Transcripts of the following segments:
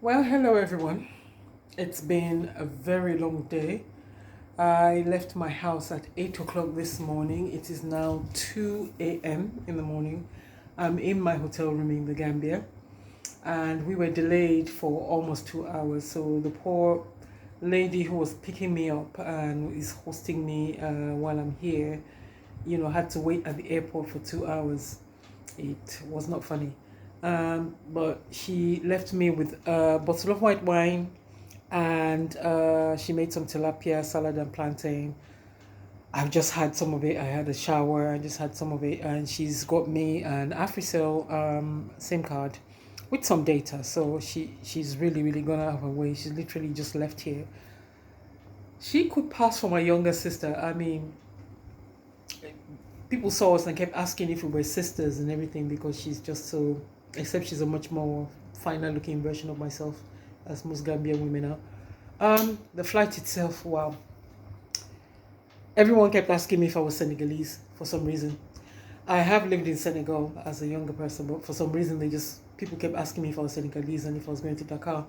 Well, hello everyone. It's been a very long day. I left my house at 8 o'clock this morning. It is now 2 a.m. in the morning. I'm in my hotel room in the Gambia, and we were delayed for almost 2 hours. So the poor lady who was picking me up and is hosting me while I'm here, had to wait at the airport for 2 hours. It was not funny. But she left me with a bottle of white wine and she made some tilapia salad and plantain. I've just had some of it. I had a shower. I just had some of it, and she's got me an Africell SIM card with some data. So she's really gone out of her way. She's literally just left here. She could pass for my younger sister. I mean, people saw us and kept asking if we were sisters and everything because she's just so. Except she's a much more finer looking version of myself, as most Gambian women are. The flight itself, wow. Everyone kept asking me if I was Senegalese for some reason. I have lived in Senegal as a younger person, but for some reason people kept asking me if I was Senegalese and if I was going to Dakar.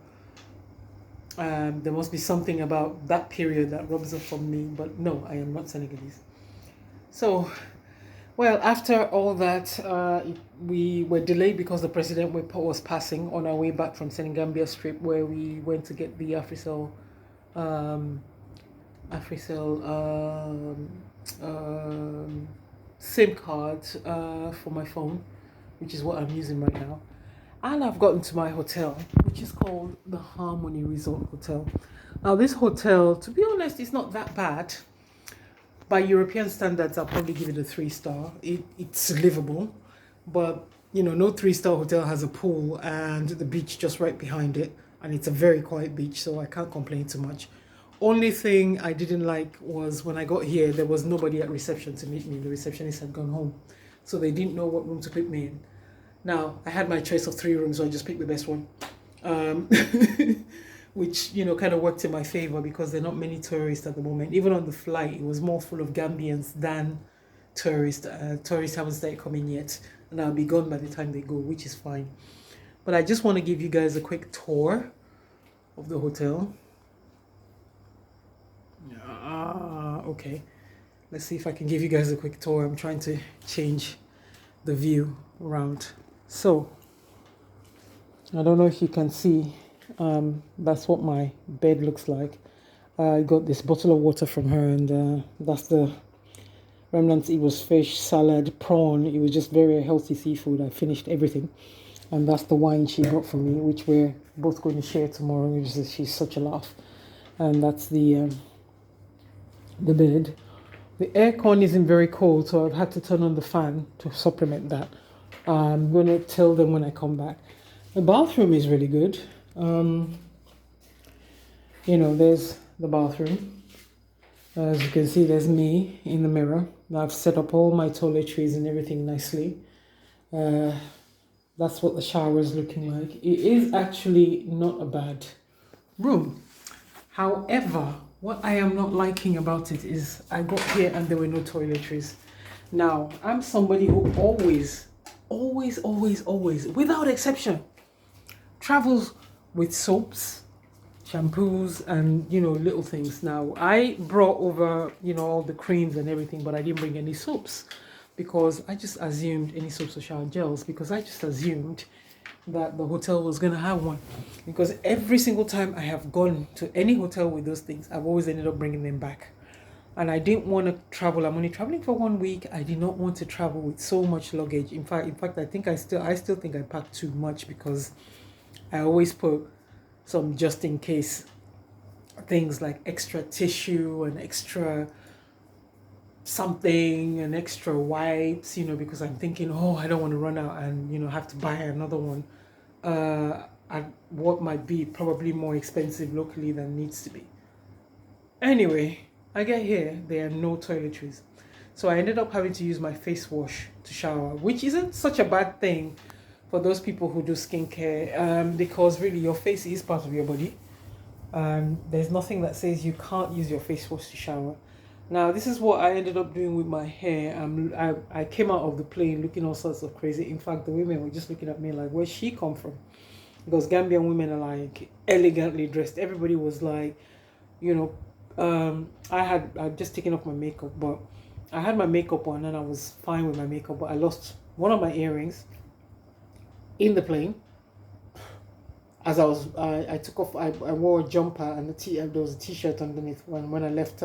There must be something about that period that rubs off on me, but no, I am not Senegalese. So, well, after all that, we were delayed because the president was passing on our way back from Senegambia Strip, where we went to get the um, Africell SIM card for my phone, which is what I'm using right now. And I've gotten to my hotel, which is called the Harmony Resort Hotel. Now, this hotel, to be honest, is not that bad. By European standards, I'll probably give it a 3 star. It's livable, but no 3 star hotel has a pool and the beach just right behind it, and it's a very quiet beach, so I can't complain too much. Only thing I didn't like was when I got here, there was nobody at reception to meet me. The receptionist had gone home, so they didn't know what room to put me in. Now I had my choice of 3 rooms, so I just picked the best one. Um, which kind of worked in my favor because there are not many tourists at the moment. Even on the flight, it was more full of Gambians than tourists. Tourists haven't started coming yet, and I'll be gone by the time they go, which is fine. But I just want to give you guys a quick tour of the hotel. Okay. Let's see if I can give you guys a quick tour. I'm trying to change the view around. So, I don't know if you can see. That's what my bed looks like. I got this bottle of water from her, and that's the remnants. It was fish, salad, prawn. It was just very healthy seafood. I finished everything, and that's the wine she brought for me, which we're both going to share tomorrow. Which is, she's such a laugh, and that's the bed. The aircon isn't very cold, so I've had to turn on the fan to supplement that. I'm going to tell them when I come back. The bathroom is really good. There's the bathroom. As you can see, there's me in the mirror. I've set up all my toiletries and everything nicely. That's what the shower is looking like. It is actually not a bad room. However, what I am not liking about it is I got here and there were no toiletries. Now, I'm somebody who always, without exception, travels with soaps, shampoos, and little things. Now I brought over all the creams and everything, but I didn't bring any soaps because I just assumed any soaps or shower gels because I just assumed that the hotel was gonna have one, because every single time I have gone to any hotel with those things, I've always ended up bringing them back. And I didn't want to travel. I'm only traveling for 1 week. I did not want to travel with so much luggage. In fact, I still think I packed too much because I always put some just in case things like extra tissue and extra something and extra wipes, because I'm thinking, oh, I don't want to run out and, have to buy another one at what might be probably more expensive locally than needs to be. Anyway, I get here, there are no toiletries. So I ended up having to use my face wash to shower, which isn't such a bad thing for those people who do skincare, because really your face is part of your body. There's nothing that says you can't use your face wash to shower. Now, this is what I ended up doing with my hair. I came out of the plane looking all sorts of crazy. In fact, the women were just looking at me like, where's she come from? because Gambian women are like elegantly dressed. Everybody was like, you know, I'd just taken off my makeup, but I had my makeup on and I was fine with my makeup, but I lost one of my earrings in the plane. As I took off, I wore a jumper and there was a t-shirt underneath when I left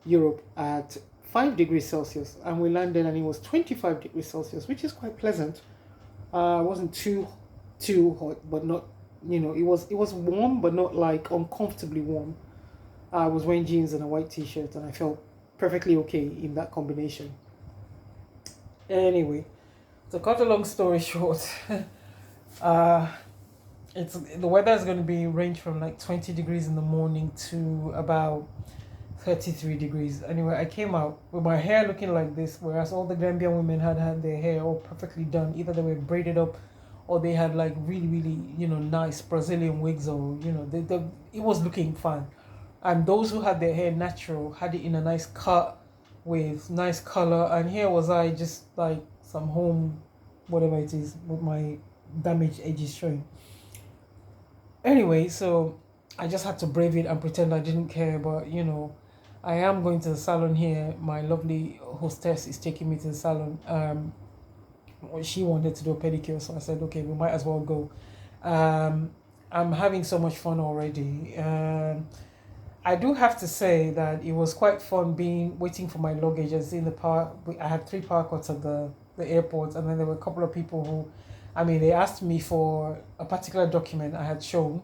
Europe at 5 degrees Celsius, and we landed and it was 25 degrees Celsius, which is quite pleasant. It wasn't too hot, but not, it was warm, but not like uncomfortably warm. I was wearing jeans and a white t-shirt, and I felt perfectly okay in that combination. Anyway, to cut a long story short, uh, it's the weather is going to be range from like 20 degrees in the morning to about 33 degrees. Anyway, I came out with my hair looking like this, whereas all the Gambian women had their hair all perfectly done. Either they were braided up or they had like really, really, nice Brazilian wigs, or, it was looking fun. And those who had their hair natural had it in a nice cut with nice color. And here was I just like some home, whatever it is, with my damaged edges showing. Anyway, so I just had to brave it and pretend I didn't care. But I am going to the salon here. My lovely hostess is taking me to the salon. She wanted to do a pedicure, so I said, okay, we might as well go. I'm having so much fun already. I do have to say that it was quite fun being waiting for my luggage. As in the park, I had 3 parkots at the airport, and then there were a couple of people who, I mean, they asked me for a particular document I had shown,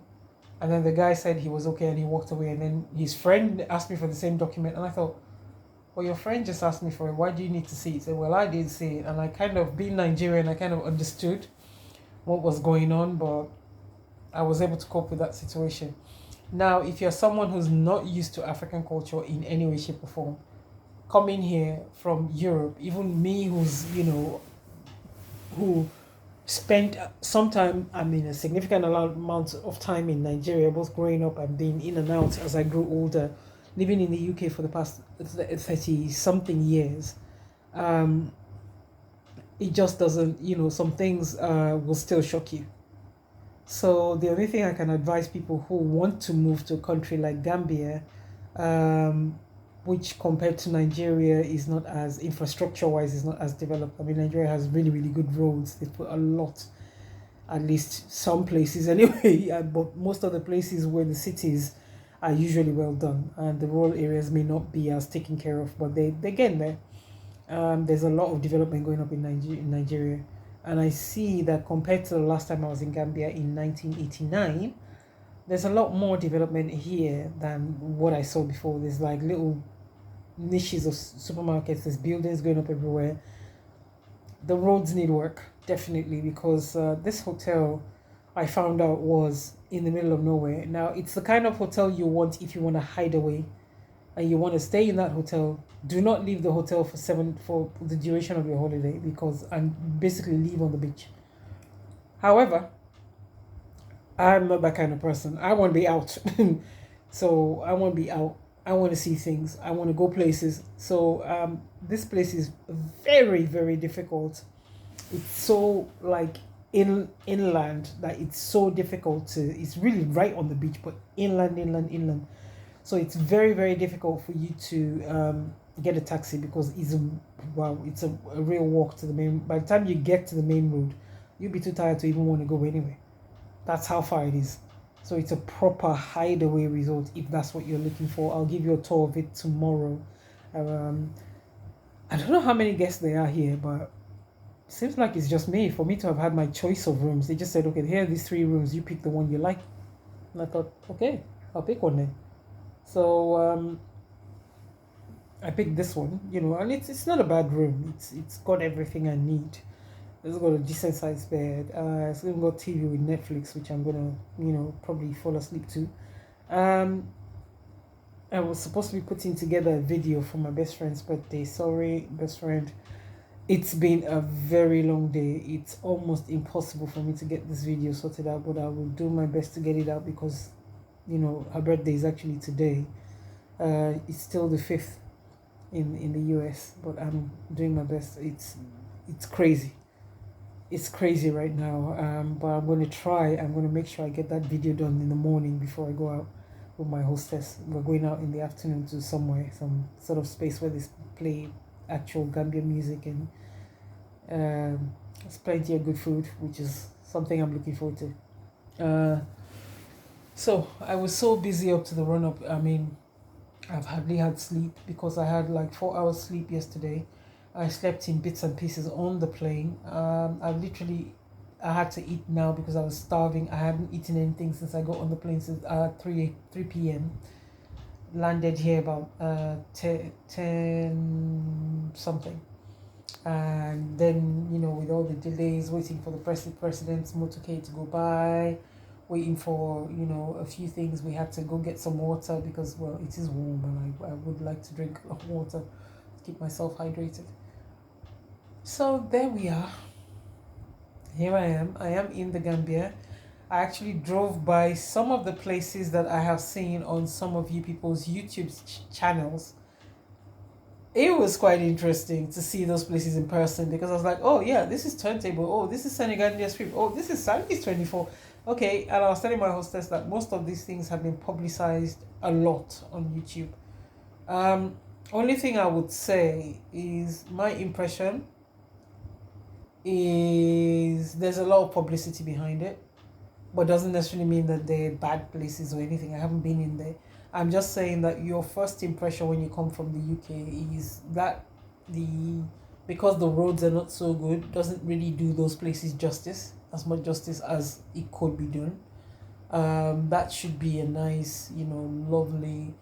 and then the guy said he was okay and he walked away, and then his friend asked me for the same document, and I thought, well, your friend just asked me for it. Why do you need to see it? He said, well, I did see it, and I kind of, being Nigerian, I kind of understood what was going on, but I was able to cope with that situation. Now, if you're someone who's not used to African culture in any way, shape, or form, coming here from Europe, even me who spent some time, I mean, a significant amount of time in Nigeria, both growing up and being in and out as I grew older, living in the UK for the past 30 something years, um, it just doesn't, some things will still shock you. So the only thing I can advise people who want to move to a country like Gambia, um, which compared to Nigeria is not as infrastructure wise is not as developed. I mean, Nigeria has really really good roads. They put a lot, at least some places anyway. But most of the places where the cities are usually well done, and the rural areas may not be as taken care of, but they get there. There's a lot of development going up in Nigeria, and I see that compared to the last time I was in Gambia in 1989, there's a lot more development here than what I saw before. There's like little niches of supermarkets, there's buildings going up everywhere. The roads need work, definitely, because this hotel I found out was in the middle of nowhere. Now, it's the kind of hotel you want if you want to hide away and you want to stay in that hotel. Do not leave the hotel for the duration of your holiday, because and basically leave on the beach. However, I'm not that kind of person. I want to be out. So I want to be out. I want to see things. I want to go places. So this place is very, very difficult. It's so like inland that it's so difficult to. It's really right on the beach, but inland. So it's very, very difficult for you to get a taxi, because it's a real walk to the main. By the time you get to the main road, you'll be too tired to even want to go anywhere. That's how far it is. So it's a proper hideaway resort if that's what you're looking for. I'll give you a tour of it tomorrow. Um, I don't know how many guests there are here, but it seems like it's just me. For me to have had my choice of rooms, they just said, okay, here are these 3 rooms. You pick the one you like. And I thought, okay, I'll pick one then. So I picked this one, and it's not a bad room. It's got everything I need. It's got a decent sized bed. It's even got TV with Netflix, which I'm gonna, probably fall asleep to. Um, I was supposed to be putting together a video for my best friend's birthday. Sorry, best friend. It's been a very long day. It's almost impossible for me to get this video sorted out, but I will do my best to get it out, because, her birthday is actually today. It's still the 5th in the US, but I'm doing my best. It's crazy. It's crazy right now. But I'm going to try. I'm going to make sure I get that video done in the morning before I go out with my hostess. We're going out in the afternoon to somewhere, some sort of space where they play actual Gambian music, and there's plenty of good food, which is something I'm looking forward to. So I was so busy up to the run up. I mean, I've hardly had sleep because I had like 4 hours sleep yesterday. I slept in bits and pieces on the plane. I had to eat now because I was starving. I hadn't eaten anything since I got on the plane since 3 p.m. Landed here about 10 something. And then, with all the delays, waiting for the president's motorcade to go by, waiting for, a few things, we had to go get some water because, well, it is warm and I would like to drink water to keep myself hydrated. So there we are. Here I am. I am in the Gambia. I actually drove by some of the places that I have seen on some of you people's YouTube channels. It was quite interesting to see those places in person because I was like, oh yeah, this is Turntable. Oh, this is Senegal Strip. Oh, this is Sandy's 24. Okay, and I was telling my hostess that most of these things have been publicized a lot on YouTube. Only thing I would say is my impression is there's a lot of publicity behind it, but doesn't necessarily mean that they're bad places or anything. I haven't been in there. I'm just saying that your first impression when you come from the UK is that because the roads are not so good, doesn't really do those places justice, as much justice as it could be done. That should be a nice, lovely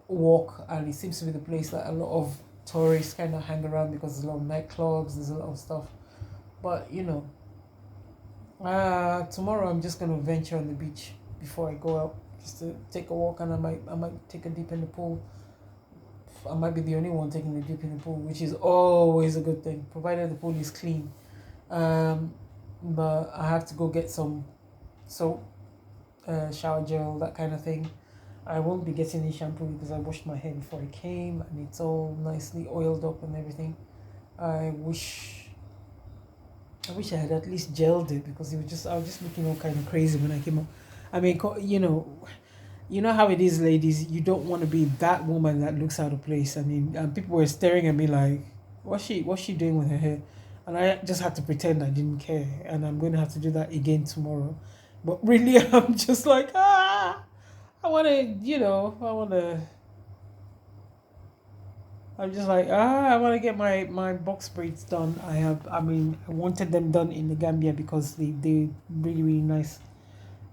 walk, and it seems to be the place that a lot of tourists kind of hang around because there's a lot of nightclubs, there's a lot of stuff. But tomorrow I'm just gonna venture on the beach before I go out, just to take a walk, and I might take a dip in the pool. I might be the only one taking a dip in the pool, which is always a good thing, provided the pool is clean. But I have to go get some soap, shower gel, that kind of thing. I won't be getting any shampoo because I washed my hair before I came and it's all nicely oiled up and everything. I wish I had at least gelled it because I was just looking all kind of crazy when I came up. I mean, you know how it is, ladies. You don't want to be that woman that looks out of place. I mean, people were staring at me like, what's she doing with her hair? And I just had to pretend I didn't care. And I'm going to have to do that again tomorrow. But really, I'm just like, I want to, I'm just like, I want to get my box braids done. I wanted them done in the Gambia because they really, really nice.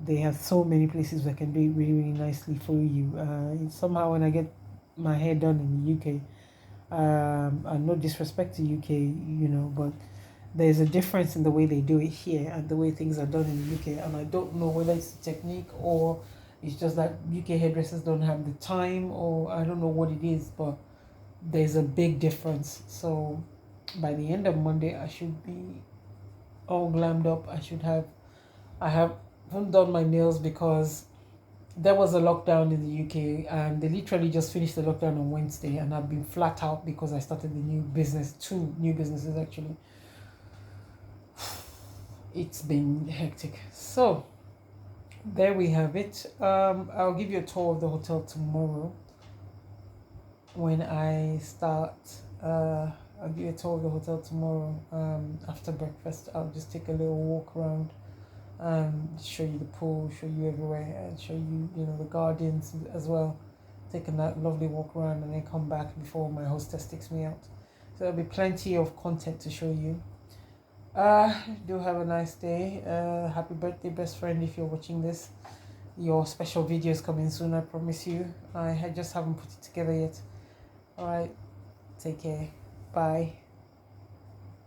They have so many places that can do it really, really nicely for you. Somehow when I get my hair done in the UK, and no disrespect to UK, but there's a difference in the way they do it here and the way things are done in the UK. And I don't know whether it's the technique or it's just that UK hairdressers don't have the time, or I don't know what it is, but there's a big difference. So by the end of Monday, I should be all glammed up. I haven't done my nails because there was a lockdown in the UK and they literally just finished the lockdown on Wednesday, and I've been flat out because I started two new businesses actually. It's been hectic. So there we have it. I'll give you a tour of the hotel tomorrow when I start. I'll give you a tour of the hotel tomorrow. After breakfast, I'll just take a little walk around, show you the pool, show you everywhere, and show you, the gardens as well. Taking that lovely walk around and then come back before my hostess takes me out. So there'll be plenty of content to show you. Do have a nice day. Happy birthday, best friend, if you're watching this. Your special video is coming soon, I promise you. I just haven't put it together yet. Alright, take care. Bye.